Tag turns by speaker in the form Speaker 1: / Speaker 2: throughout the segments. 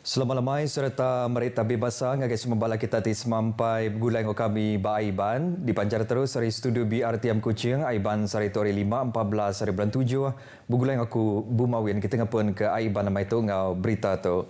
Speaker 1: Selamat lemai serta merita bebasa ngagai semua bala kita ti semampai gulai ngo kami ba Aiban dipancar terus dari studio BRTM Kuching Aiban sari tori 5 14 hari bulan 7 bugulai aku Bumawin kita ngapun ke Aiban namai tu ngau berita tu.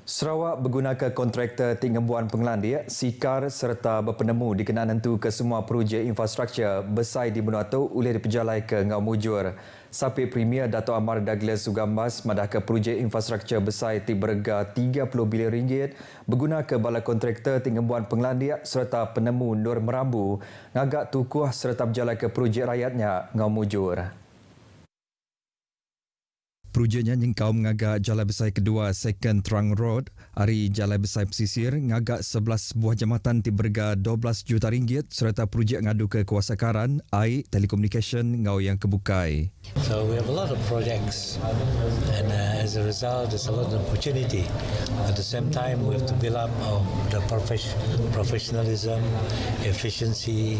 Speaker 1: Sarawak menggunakan kontraktor tinggembuan pengelandia, sikar serta berpenemu dikenal nentu ke semua projek infrastruktur besar di benua itu oleh diperjalai ke ngau mujur. Sapi Premier Dato' Amar Douglas Sugambas madah ke projek infrastruktur besar ti berharga 30 bilion ringgit menggunakan bala kontraktor tinggembuan pengelandia serta penemu Nur Merambu ngagak tukuh serta berjalai ke projek rakyatnya ngau mujur. Projeknya nyengkau mengagak Jalan Besar Kedua Second Trang Road, hari Jalan Besar Pesisir ngagak 11 buah jambatan ti berharga 12 juta ringgit serta projek ngadu ke kuasakaran, air, telekomunikasi ngau yang kebukai.
Speaker 2: So we have a lot of projects and as a result there's a lot of opportunity. At the same time we have to build up the professionalism, efficiency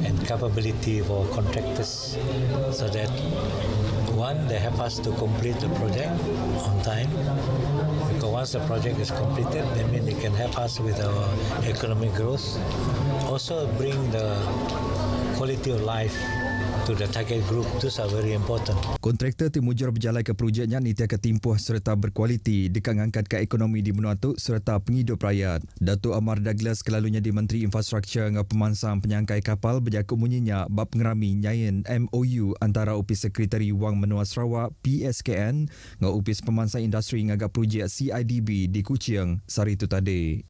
Speaker 2: and capability for contractors so that one, they help us to complete the project on time. Because once the project is completed, I mean they can help us with our economic growth. Also bring the quality of life to the target group. Those are very important.
Speaker 1: Kontraktor timujur berjalan ke projeknya ni tiada ketimpuh serta berkualiti dekat ngangkat ke ekonomi di benua tu serta penghidup rakyat. Dato' Amar Douglas kelalunya di Menteri Infrastruktur ngau pemansang penyangkai kapal berjakut munyinya bab pengerami nyayin MOU antara Opis Sekretari Wang Menua Sarawak PSKN ngau Opis Pemansang Industri ngagak projek CIDB di Kuching sari itu tadi.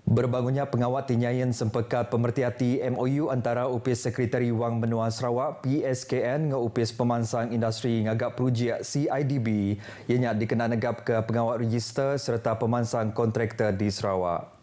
Speaker 1: Berbangunnya pengawat tinyayan sempekat pemerhati MOU antara Opis Sekretari Wang Menua Sarawak PSKN dengan Opis Pemansang Industri ngagak projek CIDB ianya dikenal negap ke pengawat register serta pemansang kontraktor di Sarawak.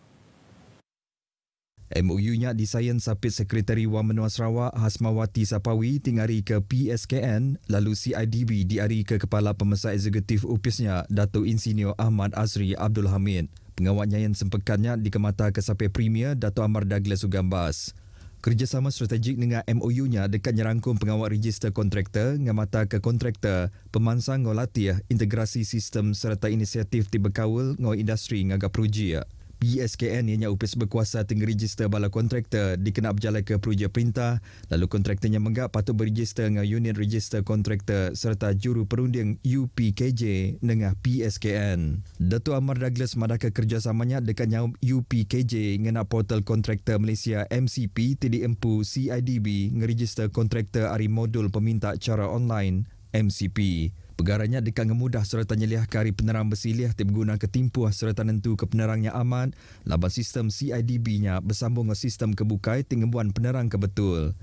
Speaker 1: MOU-nya disayan Sapit Sekretari Wang Menua Sarawak Hasmawati Sapawi tingari ke PSKN lalu CIDB diari ke Kepala Pemesar Eksekutif Opisnya Dato' Insinyur Ahmad Azri Abdul Hamid. Pengawatnya yang sempekatnya dikemata ke Sapi Premier Dato' Amar Douglas Sugambas. Kerjasama strategik dengan MOU-nya dekat nyerangkum pengawat register kontraktor ngamata ke kontraktor, pemansang ngau latih, integrasi sistem serta inisiatif tiba kawal ngau industri ngagak projek. PSKN ianya Opis berkuasa tinggi register bala kontraktor dikenal berjalan ke projek perintah lalu kontraktornya menggap patut berregister dengan unit register kontraktor serta juru perunding UPKJ dengan PSKN. Dato' Amar Douglas madahkan kerjasamanya dekat nyaum UPKJ ngena portal kontraktor Malaysia MCP tidi empu CIDB ngeregister kontraktor ari modul peminta cara online MCP. Pegaranya dekat ngemudah serta nyeliah kari penerang bersilih berguna ketimpuh serta nentu ke penerangnya aman, laban sistem CIDB-nya bersambung dengan sistem kebukai tingembuan penerang kebetul.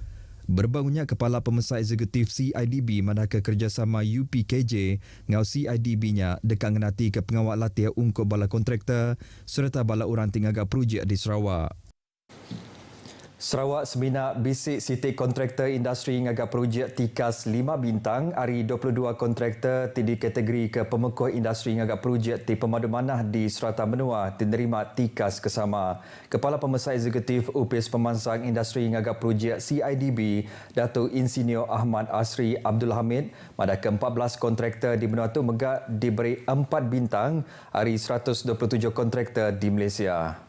Speaker 1: Berbangunnya Kepala Pemesar Eksekutif CIDB manakah kerjasama UPKJ ngau CIDB-nya dekat ngenati ke pengawal latih ungkup bala kontraktor serta bala orang tinggaga projek di Sarawak. Sarawak seminak bisik Siti Kontraktor Industri ngagak projek Tikas 5 bintang hari 22 kontraktor di kategori ke pemekuh industri ngagak projek di Pemadu Manah di Serata Menua menerima Tikas kesama. Kepala Pemesar Eksekutif Opis Pemansang Industri ngagak projek CIDB Dato' Insinyur Ahmad Azri Abdul Hamid pada ke-14 kontraktor di benua itu megak diberi 4 bintang hari 127 kontraktor di Malaysia.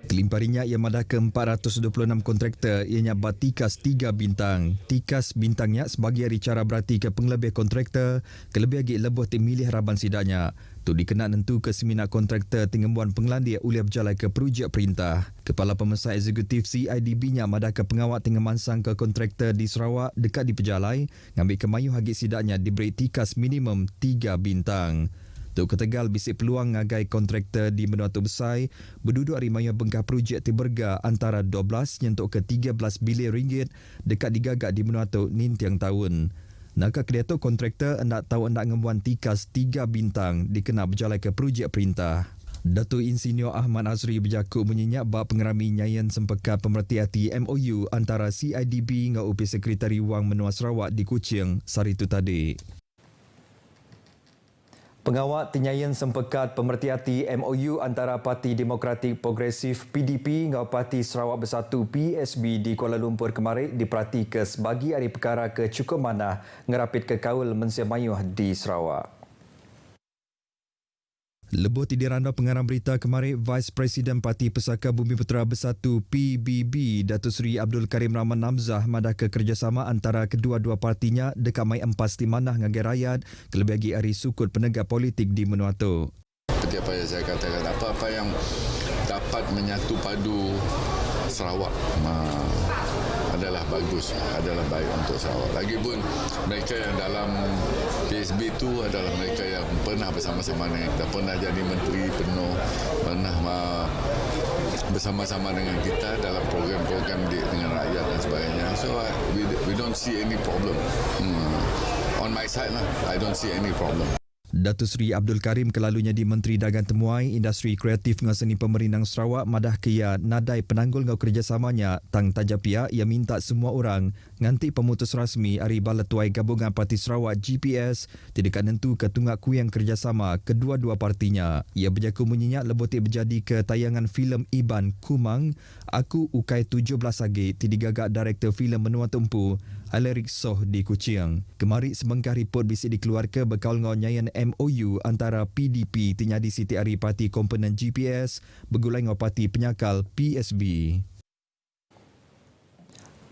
Speaker 1: Kelimparinya ia madah ke 426 kontraktor ianya bat Tikas 3 bintang. Tikas bintangnya sebagai hari cara berarti ke penglebih kontraktor kelebih lagi lebuh timilih raban sidaknya. Tu dikenal nentu ke seminar kontraktor tingembuan pengelandia oleh berjalan ke projek perintah. Kepala Pemesar Eksekutif CIDB-nya madah ke pengawat tingemansang ke kontraktor di Sarawak dekat di Pejalai ngambil kemayuh hagi sidaknya diberi Tikas minimum 3 bintang. Tok Ketegal bisik peluang ngagai kontraktor di benua tu besar berduduk hari maya bengkah projek tiberga antara 12 nyentuk ke 13 bilion ringgit dekat digagak di benua tu nintiang tahun. Nakak kreator kontraktor hendak tahu hendak ngembuan Tikas 3 bintang dikenal berjalan ke projek perintah. Dato' Insinyur Ahmad Azri berjakut menyenyak bab pengerami nyayan sempekat pemerhati MOU antara CIDB dengan Opis Sekretari Wang Menua Sarawak di Kuching sari itu tadi. Pengawal tinyayan sempekat pemerhati MOU antara Parti Demokratik Progresif PDP dengan Parti Sarawak Bersatu PSB di Kuala Lumpur kemarin diperhati ke sebagi hari perkara ke cukup mana ngerapit ke kaul Mensia Mayuh di Sarawak. Lebih diranda pengarang berita kemarin, Vice Presiden Parti Pesaka Bumi Putera Bersatu PBB Datuk Seri Abdul Karim Rahman Namzah madah ke kerjasama antara kedua-dua partinya dekat mai empas di manah ngagai rakyat kelebih lagi hari sukut penegak politik di Menua tu.
Speaker 3: Seperti apa yang saya katakan, apa-apa yang dapat menyatu padu Sarawak adalah bagus, adalah baik untuk Sarawak. Lagipun mereka yang dalam PSB itu adalah mereka yang pernah bersama-sama dengan kita, pernah jadi menteri penuh, pernah bersama-sama dengan kita dalam program-program dengan rakyat dan sebagainya. So we don't see any problem. On my side lah, I don't see any problem.
Speaker 1: Datuk Seri Abdul Karim kelalunya di Menteri Dagang Temuai, Industri Kreatif dengan Seni Pemerintah Sarawak madah kia nadai penanggul ngau kerjasamanya tang tajapia ia minta semua orang nganti pemutus rasmi hari bala tuai gabungan Parti Sarawak GPS tidak nentu ke tunggak kuyang kerjasama kedua-dua partinya. Ia berjaku menyenyak lebotik berjadi ke tayangan filem Iban Kumang Aku Ukai 17 Age tidigagak Direktur filem Menua Tumpu Aleric Soh di Kuching. Kemari sebengkah report bisik dikeluarkan berkaul ngau nyayan MOU antara PDP tinyadi Siti Ari Parti Komponen GPS bergulai ngau Parti Penyakal PSB.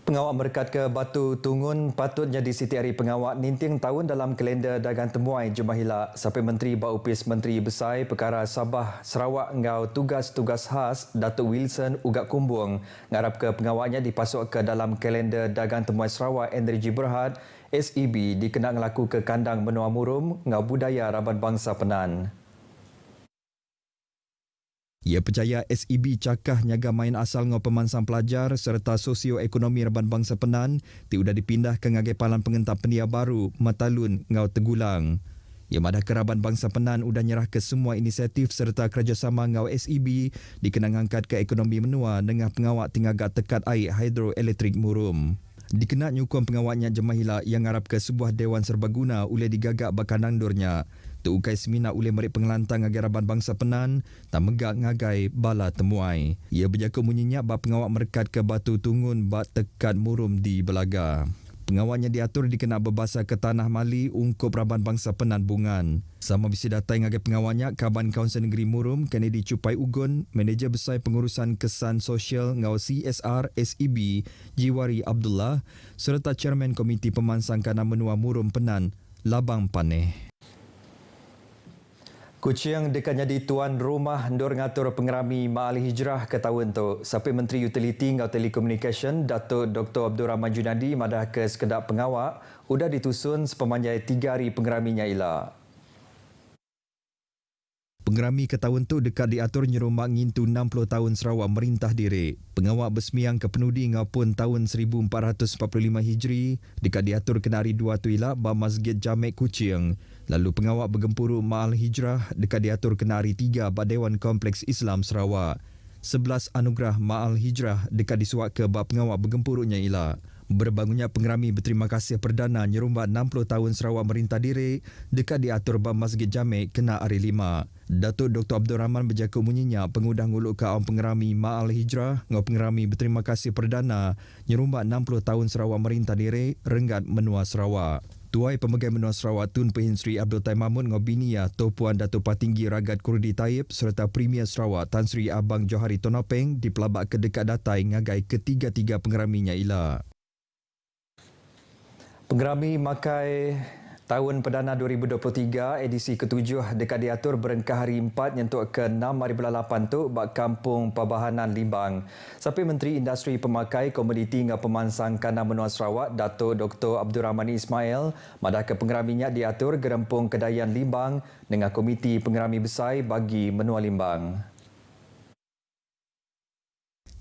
Speaker 1: Pengawak merekat ke Batu Tungun patut jadi Siti Ari pengawak ninting tahun dalam kalender dagang temuai Jumahila sampai Menteri Baupis Menteri Besar Perkara Sabah Sarawak ngau tugas-tugas khas Datuk Wilson Ugat Kumbung ngarap ke pengawaknya dipasuk ke dalam kalender dagang temuai Sarawak Energi Berhad SEB dikenal ngelaku ke kandang Menua Murum ngau budaya Raban Bangsa Penan. Ia percaya SEB cakah nyaga main asal ngau pemansang pelajar serta sosioekonomi Raban Bangsa Penan tiudah dipindah ke ngagai palan pengentap pendia baru Matalun ngau Tegulang. Ia madah ke Raban Bangsa Penan udah nyerah ke semua inisiatif serta kerjasama ngau SEB dikenang angkat ke ekonomi menua dengan pengawak tingagak tekat air hidroelektrik Murum. Dikena nyukung pengawaknya Jemahila yang ngarap ke sebuah dewan serbaguna oleh digagak bakandang durnya. Tuukai semina oleh merik pengelantang ngagai Raban Bangsa Penan tak megak ngagai bala temuai. Ia berjaka menyenyak bak pengawak merekat ke Batu Tungun bak tekat Murum di Belaga. Pengawaknya diatur dikena berbahasa ke Tanah Mali ungkup Raban Bangsa Penan Bungan. Sama bisi datai ngagai pengawaknya Kaban Kaunsil Negeri Murum Kennedy Cupai Ugun, Manager Besar Pengurusan Kesan Sosial ngau CSR SEB Jiwari Abdullah serta Chairman Komiti Pemansang Kana Menua Murum Penan Labang Paneh. Kuching dekat jadi tuan rumah ndor ngatur pengerami Ma'al Hijrah ke tahun tu. Sampai Menteri Utiliti ngau Telekomunikasi Datuk Dr. Abdul Rahman Junadi madah ke sekedap pengawak udah ditusun sepemanjai 3 hari pengeraminya ila. Pengerami ke tahun tu dekat diatur nyerumak ngintu 60 tahun Sarawak merintah diri. Pengawak bersemiang ke penudi ngaupun tahun 1445 Hijri dekat diatur kena hari 2 tu ila ba Masjid Jamek Kuching. Lalu pengawak bergempuru Ma'al Hijrah dekat diatur kena hari 3 ba Dewan Kompleks Islam Sarawak. 11 anugerah Ma'al Hijrah dekat disuak ke ba pengawak bergempurunya ila. Berbangunnya pengerami berterima kasih perdana nyerumbat 60 tahun Sarawak merintah diri dekat diatur ba Masjid Jamek kena hari 5. Datuk Dr. Abdul Rahman berjaka munyinya pengudah nguluk ke awam pengerami Ma'al Hijrah ngau pengerami berterima kasih perdana nyerumbat 60 tahun Sarawak merintah diri Renggat Menua Sarawak. Tuai Pemegai Menua Sarawak Tun Pehin Sri Abdul Taimamun ngau binia Topuan Datuk Patinggi Ragat Kurdi Taib serta Premier Sarawak Tan Sri Abang Johari Tonopeng dipelabak ke dekat datai ngagai ketiga-tiga pengeraminya ila. Pengerami makai tahun Perdana 2023 edisi ke-7 dekat diatur berengkah hari 4 nyentuk ke 6 hari bulan 8 tu bak Kampung Perbahanan Limbang. Sampai Menteri Industri Pemakai Komoditi dengan Pemansang Kana Menua Sarawak Datuk Dr. Abdul Rahman Ismail madah ke pengeraminya diatur gerempung Kedayan Limbang dengan Komiti Pengerami Besar bagi Menua Limbang.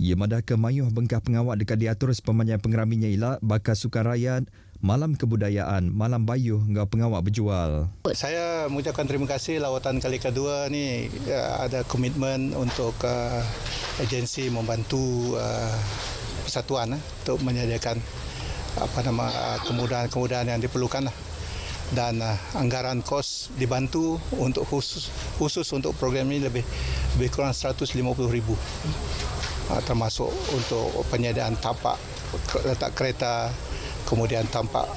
Speaker 1: Ia madah ke mayuh bengkah pengawak dekat diatur sepemanjang pengeraminya ila bakal sukan rakyat Malam Kebudayaan, Malam Bayuh ngau pengawak berjual.
Speaker 4: Saya mengucapkan terima kasih lawatan kali kedua ni ada komitmen untuk agensi membantu persatuan untuk menyediakan kemudahan-kemudahan yang diperlukan. dan anggaran kos dibantu untuk khusus untuk program ini lebih kurang 150,000, termasuk untuk penyediaan tapak letak kereta, kemudian tapak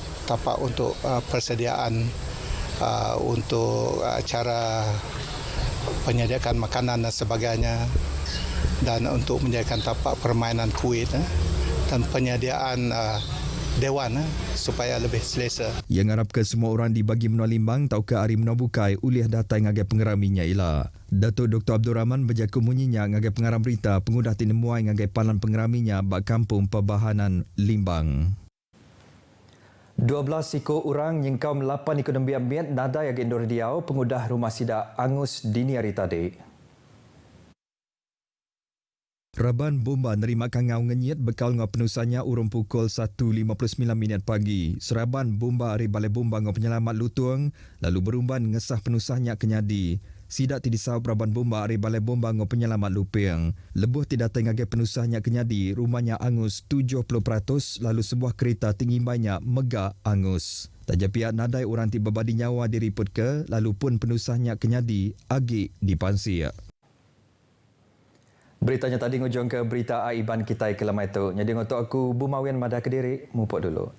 Speaker 4: untuk persediaan untuk cara penyediaan makanan dan sebagainya, dan untuk menyediakan tapak permainan kuit dan penyediaan dewan supaya lebih selesa.
Speaker 1: Yang harap ke semua orang dibagi menua limbang tau ke hari menua bukai uliah data ngagai pengeraminya ialah. Datuk Dr. Abdul Rahman berjaku munyinya ngagai pengeram berita pengudah tinemuai ngagai palan pengeraminya bak kampung perbahanan limbang. 12 ekor orang nyengkau 8 ekonomi ambient nada yang Indor Riau pengudah rumah sidak angus dini hari tadi. Raban bomba nerima kangau ngenyit bekal ngau penusannya urung pukul 1.59 pagi. Seraban bomba hari balai bomba ngau penyelamat lutung lalu berumban ngesah penusahnya kenyadi. Sidak tidisau peraban bomba hari balai bomba ngau penyelamat luping. Lebuh tidak tengagai penusahnya kenyadi rumahnya angus 70% lalu sebuah kereta tinggi banyak megah angus. Taja pihak nadai orang tiba badi nyawa diriput ke lalu pun penusahnya kenyadi agi dipansir. Beritanya tadi ngujung ke berita Aiban kita ke lemah itu. Jadi untuk aku Bumawian Madah Kediri, mupuk dulu.